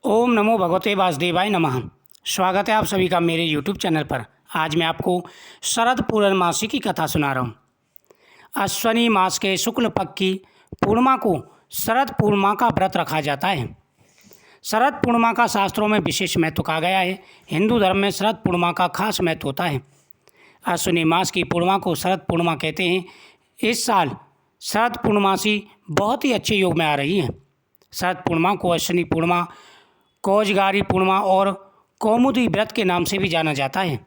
ओम नमो भगवते वासुदेवाय नमः। स्वागत है आप सभी का मेरे यूट्यूब चैनल पर। आज मैं आपको शरद पूर्णमासी की कथा सुना रहा हूँ। अश्वनी मास के शुक्ल पक्ष की पूर्णिमा को शरद पूर्णिमा का व्रत रखा जाता है। शरद पूर्णिमा का शास्त्रों में विशेष महत्व कहा गया है। हिंदू धर्म में शरद पूर्णिमा का खास महत्व होता है। अश्विनी मास की पूर्णिमा को शरद पूर्णिमा कहते हैं। इस साल शरद पूर्णमासी बहुत ही अच्छे योग में आ रही है। शरद पूर्णिमा को अश्विनी पूर्णिमा, कोजगारी पूर्णिमा और कौमुदी व्रत के नाम से भी जाना जाता है।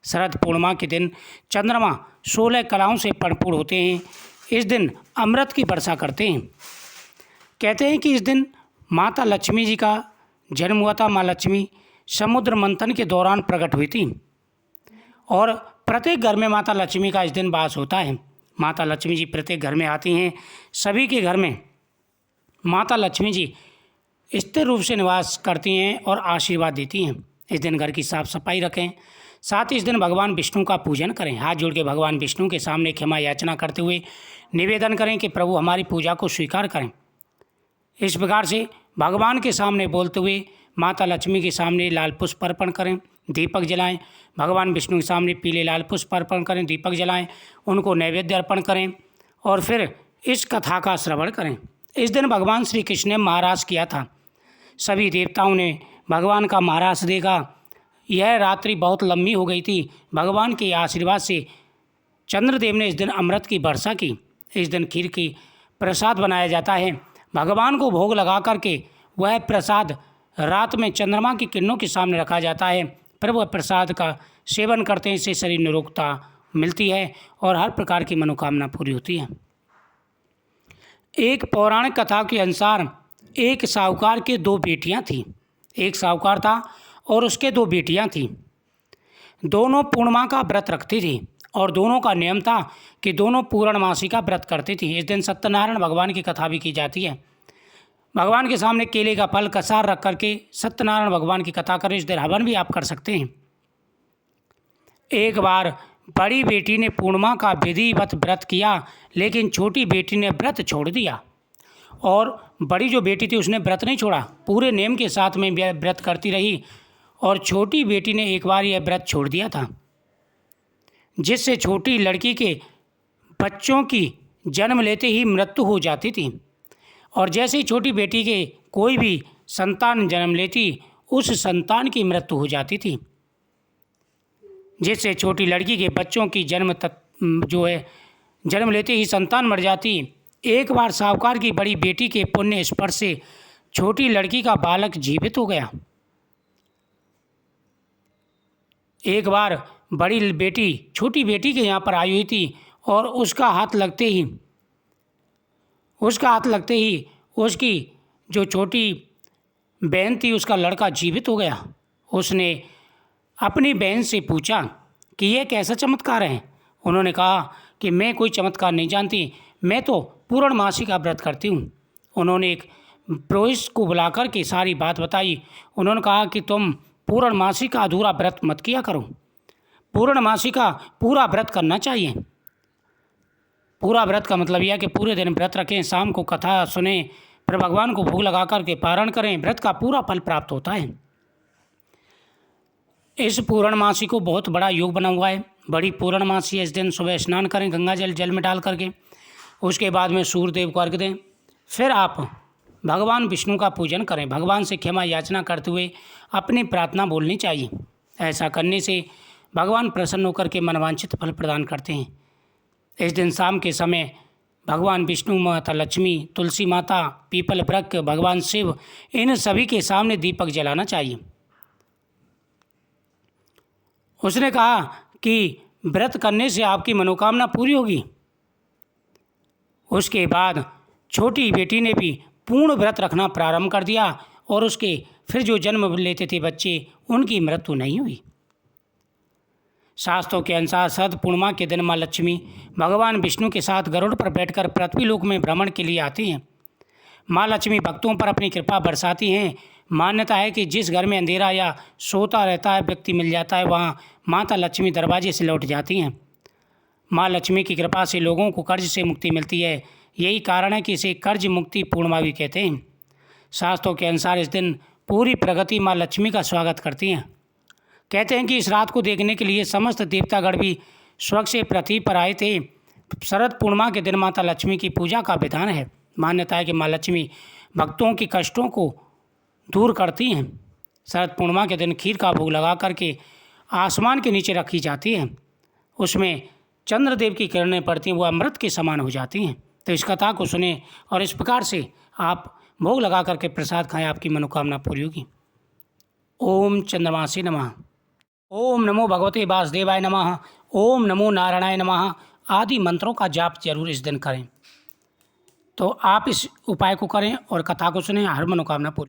शरद पूर्णिमा के दिन चंद्रमा 16 कलाओं से भरपूर होते हैं। इस दिन अमृत की वर्षा करते हैं। कहते हैं कि इस दिन माता लक्ष्मी जी का जन्म हुआ था। माँ लक्ष्मी समुद्र मंथन के दौरान प्रकट हुई थी और प्रत्येक घर में माता लक्ष्मी का इस दिन वास होता है। माता लक्ष्मी जी प्रत्येक घर में आती हैं। सभी के घर में माता लक्ष्मी जी स्थिर रूप से निवास करती हैं और आशीर्वाद देती हैं। इस दिन घर की साफ सफाई रखें। साथ ही इस दिन भगवान विष्णु का पूजन करें। हाथ जोड़ के भगवान विष्णु के सामने क्षमा याचना करते हुए निवेदन करें कि प्रभु हमारी पूजा को स्वीकार करें। इस प्रकार से भगवान के सामने बोलते हुए माता लक्ष्मी के सामने लाल पुष्प अर्पण करें, दीपक जलाएं। भगवान विष्णु के सामने पीले लाल पुष्प अर्पण करें, दीपक जलाएं, उनको नैवेद्य अर्पण करें और फिर इस कथा का श्रवण करें। इस दिन भगवान श्री कृष्ण ने महाराज किया था। सभी देवताओं ने भगवान का महाराज देखा। यह रात्रि बहुत लंबी हो गई थी। भगवान के आशीर्वाद से चंद्रदेव ने इस दिन अमृत की वर्षा की। इस दिन खीर की प्रसाद बनाया जाता है। भगवान को भोग लगा करके वह प्रसाद रात में चंद्रमा की किरणों के सामने रखा जाता है। फिर वह प्रसाद का सेवन करते हैं। इससे शरीर निरोगता मिलती है और हर प्रकार की मनोकामना पूरी होती है। एक पौराणिक कथा के अनुसार एक साहूकार के दो बेटियां थीं। एक साहूकार था और उसके दो बेटियां थीं। दोनों पूर्णिमा का व्रत रखती थी और दोनों का नियम था कि दोनों पूर्णमासी का व्रत करती थी। इस दिन सत्यनारायण भगवान की कथा भी की जाती है। भगवान के सामने केले का फल कसार रख करके सत्यनारायण भगवान की कथा करें। इस दिन हवन भी आप कर सकते हैं। एक बार बड़ी बेटी ने पूर्णिमा का विधिवत व्रत किया, लेकिन छोटी बेटी ने व्रत छोड़ दिया। और बड़ी जो बेटी थी उसने व्रत नहीं छोड़ा, पूरे नियम के साथ में व्रत करती रही। और छोटी बेटी ने एक बार यह व्रत छोड़ दिया था, जिससे छोटी लड़की के बच्चों की जन्म लेते ही मृत्यु हो जाती थी। और जैसे ही छोटी बेटी के कोई भी संतान जन्म लेती, उस संतान की मृत्यु हो जाती थी, जिससे छोटी लड़की के बच्चों की जन्म लेते ही संतान मर जाती। एक बार साहूकार की बड़ी बेटी के पुण्य स्पर्श से छोटी लड़की का बालक जीवित हो गया। एक बार बड़ी बेटी छोटी बेटी के यहाँ पर आई हुई थी और उसका हाथ लगते ही उसकी जो छोटी बहन थी उसका लड़का जीवित हो गया। उसने अपनी बहन से पूछा कि यह कैसा चमत्कार है। उन्होंने कहा कि मैं कोई चमत्कार नहीं जानती, मैं तो पूर्णमासी का व्रत करती हूँ। उन्होंने एक पुरोहित को बुलाकर के सारी बात बताई। उन्होंने कहा कि तुम पूर्णमासी का अधूरा व्रत मत किया करो, पूर्णमासी का पूरा व्रत करना चाहिए। पूरा व्रत का मतलब यह है कि पूरे दिन व्रत रखें, शाम को कथा सुने, फिर भगवान को भोग लगा करके पारण करें। व्रत का पूरा फल प्राप्त होता है। इस पूर्णमासी को बहुत बड़ा योग बना हुआ है। बड़ी पूर्णमासी है। इस दिन सुबह स्नान करें गंगा जल में डाल करके। उसके बाद में सूर्यदेव को अर्घ्य दें। फिर आप भगवान विष्णु का पूजन करें। भगवान से क्षमा याचना करते हुए अपनी प्रार्थना बोलनी चाहिए। ऐसा करने से भगवान प्रसन्न होकर के मनवांछित फल प्रदान करते हैं। इस दिन शाम के समय भगवान विष्णु, माता लक्ष्मी, तुलसी माता, पीपल वृक्ष, भगवान शिव, इन सभी के सामने दीपक जलाना चाहिए। उसने कहा कि व्रत करने से आपकी मनोकामना पूरी होगी। उसके बाद छोटी बेटी ने भी पूर्ण व्रत रखना प्रारंभ कर दिया और उसके फिर जो जन्म लेते थे बच्चे, उनकी मृत्यु नहीं हुई। शास्त्रों के अनुसार शरद पूर्णिमा के दिन माँ लक्ष्मी भगवान विष्णु के साथ गरुड़ पर बैठकर पृथ्वी लोक में भ्रमण के लिए आती हैं। माँ लक्ष्मी भक्तों पर अपनी कृपा बरसाती हैं। मान्यता है कि जिस घर में अंधेरा या सोता रहता है व्यक्ति मिल जाता है, वहाँ माता लक्ष्मी दरवाजे से लौट जाती हैं। माँ लक्ष्मी की कृपा से लोगों को कर्ज से मुक्ति मिलती है। यही कारण है कि इसे कर्ज मुक्ति पूर्णिमा भी कहते हैं। शास्त्रों के अनुसार इस दिन पूरी प्रगति माँ लक्ष्मी का स्वागत करती हैं। कहते हैं कि इस रात को देखने के लिए समस्त देवतागण भी स्वर्ग से पृथ्वी पर आए थे। शरद पूर्णिमा के दिन माता लक्ष्मी की पूजा का विधान है। मान्यता है कि माँ लक्ष्मी भक्तों के कष्टों को दूर करती हैं। शरद पूर्णिमा के दिन खीर का भोग लगा करके आसमान के नीचे रखी जाती है। उसमें चंद्रदेव की किरणें पड़ती हैं, वो अमृत के समान हो जाती हैं। तो इस कथा को सुने और इस प्रकार से आप भोग लगा करके प्रसाद खाएं, आपकी मनोकामना पूरी होगी। ओम चंद्रमासी नमः। ओम नमो भगवते वासुदेवाय नमः। ओम नमो नारायणाय नमः आदि मंत्रों का जाप जरूर इस दिन करें। तो आप इस उपाय को करें और कथा को सुनें, हर मनोकामना पूरी।